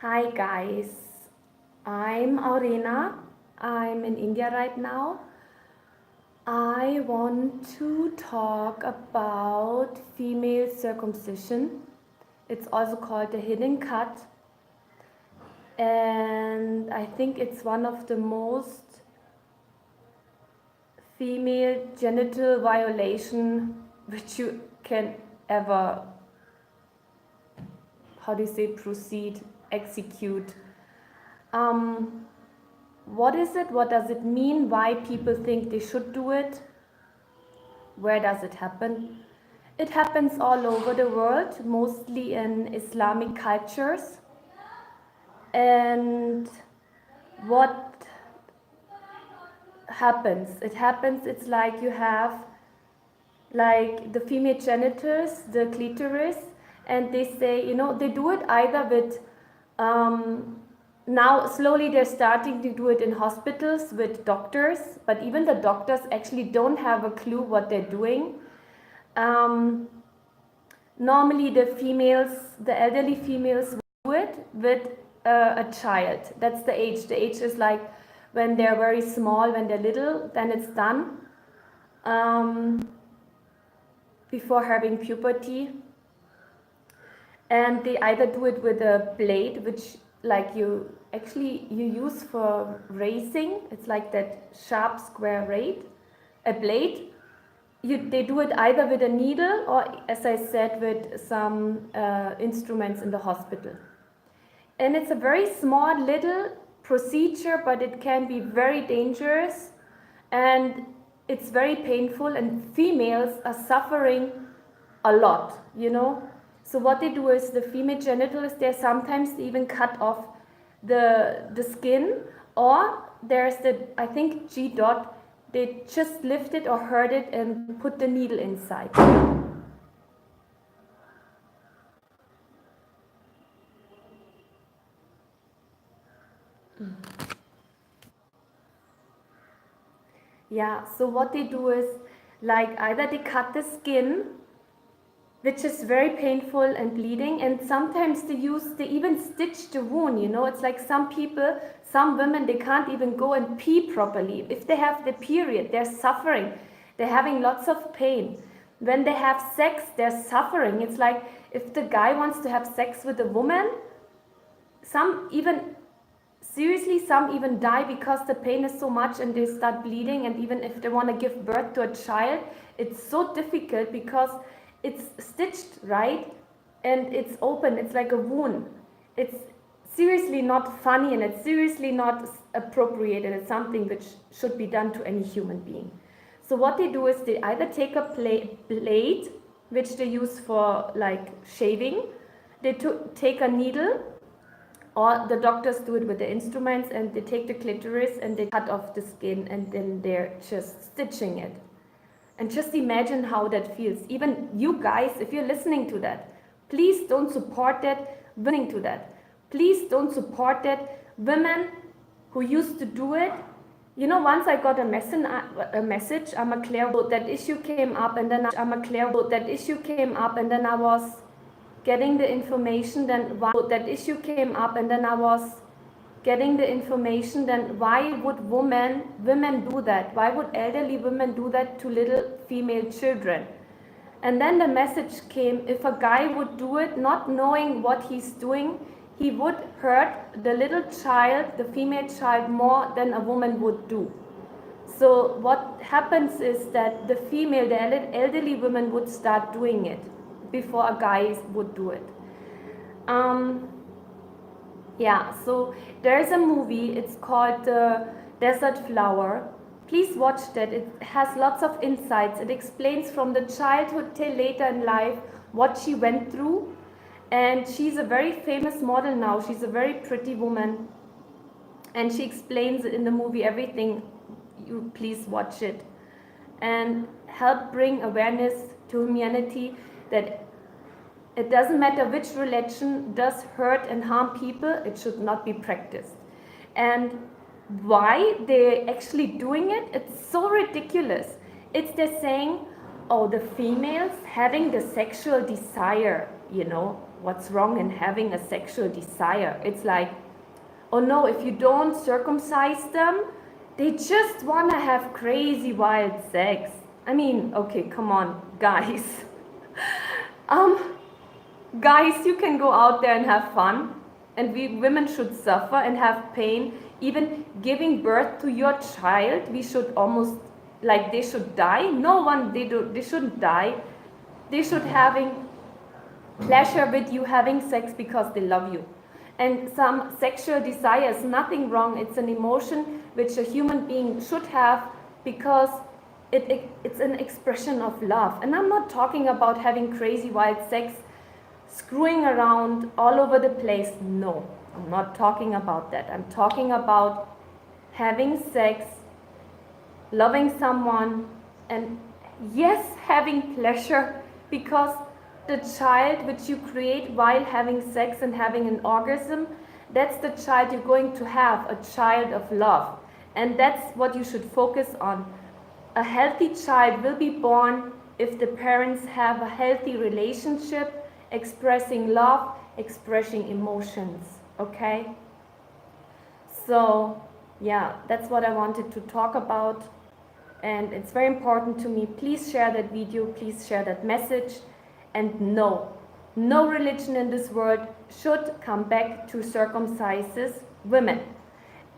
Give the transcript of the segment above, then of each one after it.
Hi guys, I'm Aurena. I'm in India right now. I want to talk about female circumcision. It's also called the hidden cut, and I think it's one of the most female genital violation which you can ever, proceed, execute. What is it? What does it mean? Why people think they should do it? Where does it happen? It happens all over the world, mostly in Islamic cultures. And what happens? It's like you have like the female genitals, the clitoris, and they say, they do it either with now slowly they're starting to do it in hospitals with doctors, but even the doctors actually don't have a clue what they're doing. Normally the elderly females do it with a child. That's the age. The age is like when they're very small, when they're little, then it's done. Before having puberty. And they either do it with a blade, which like you use for racing. It's like that sharp square blade. They do it either with a needle or, as I said, with some instruments in the hospital. And it's a very small little procedure, but it can be very dangerous and it's very painful, and females are suffering a lot, So what they do is the female genitals, they sometimes even cut off the skin, or there's I think G dot, they just lift it or hurt it and put the needle inside. Yeah, so what they do is like either they cut the skin, which is very painful and bleeding, and sometimes they even stitch the wound, It's like some women, they can't even go and pee properly. If they have the period, they're suffering. They're having lots of pain. When they have sex, they're suffering. It's like if the guy wants to have sex with a woman, some even die because the pain is so much and they start bleeding. And even if they want to give birth to a child, it's so difficult because it's stitched, right? And it's open, it's like a wound. It's seriously not funny, and it's seriously not appropriate, and it's something which should be done to any human being. So what they do is they either take a blade, which they use for like shaving, they take a needle, or the doctors do it with the instruments, and they take the clitoris and they cut off the skin, and then they're just stitching it. And just imagine how that feels. Even you guys, if you're listening to that, please don't support that. Please don't support that. Women who used to do it, once I got a message, I'm a clairvoyant, that issue came up, and then I was getting the information, then why would women do that? Why would elderly women do that to little female children? And then the message came, if a guy would do it not knowing what he's doing, he would hurt the little child, the female child, more than a woman would do. So what happens is that the elderly women would start doing it before a guy would do it. Yeah, so there's a movie, it's called Desert Flower. Please watch that. It has lots of insights. It explains from the childhood till later in life what she went through. And she's a very famous model now. She's a very pretty woman. And she explains in the movie everything. You please watch it. And help bring awareness to humanity that it doesn't matter which religion does hurt and harm people, it should not be practiced. And why they're actually doing it, it's so ridiculous. They're saying, oh, the females having the sexual desire, what's wrong in having a sexual desire. It's like, oh no, if you don't circumcise them, they just want to have crazy wild sex. I mean, okay, come on, guys. Guys, you can go out there and have fun, and we women should suffer and have pain. Even giving birth to your child, we should almost, like, they should die. No one, they shouldn't die. They should having pleasure with you having sex because they love you. And some sexual desire is nothing wrong. It's an emotion which a human being should have because it's an expression of love. And I'm not talking about having crazy wild sex, screwing around all over the place. No, I'm not talking about that. I'm talking about having sex, loving someone, and yes, having pleasure, because the child which you create while having sex and having an orgasm, that's the child you're going to have, a child of love. And that's what you should focus on. A healthy child will be born if the parents have a healthy relationship, expressing love, expressing emotions, okay? So, yeah, that's what I wanted to talk about. And it's very important to me. Please share that video, please share that message. And no religion in this world should come back to circumcises women.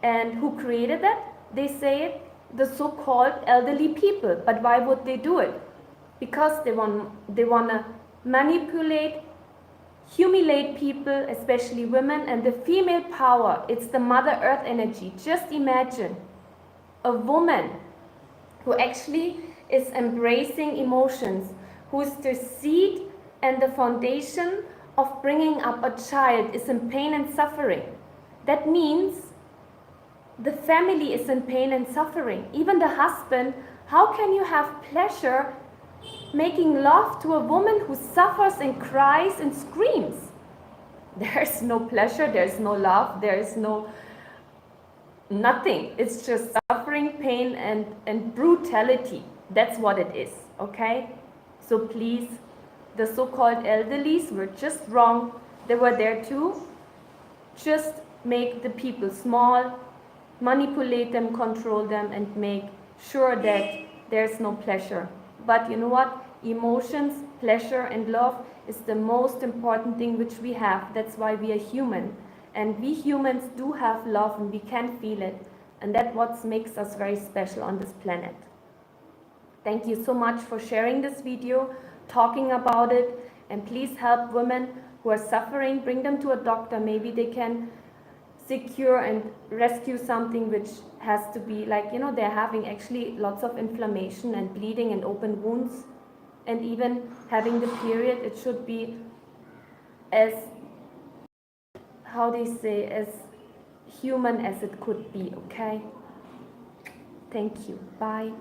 And who created that? They say it, the so-called elderly people. But why would they do it? Because they want to manipulate, humiliate people, especially women, and the female power. It's the Mother Earth energy. Just imagine a woman who actually is embracing emotions, who is the seed and the foundation of bringing up a child, is in pain and suffering. That means the family is in pain and suffering. Even the husband, how can you have pleasure making love to a woman who suffers and cries and screams? There's no pleasure, there's no love, there's nothing. It's just suffering, pain, and brutality. That's what it is, okay? So please, the so-called elderlies were just wrong. They were there to just make the people small, manipulate them, control them, and make sure that there's no pleasure. But you know what? Emotions, pleasure, and love is the most important thing which we have. That's why we are human. And we humans do have love, and we can feel it. And that's what makes us very special on this planet. Thank you so much for sharing this video, talking about it, and please help women who are suffering. Bring them to a doctor. Maybe they can secure and rescue something which has to be like, you know, they're having actually lots of inflammation and bleeding and open wounds, and even having the period. It should be as, how they say, as human as it could be, okay? Thank you. Bye.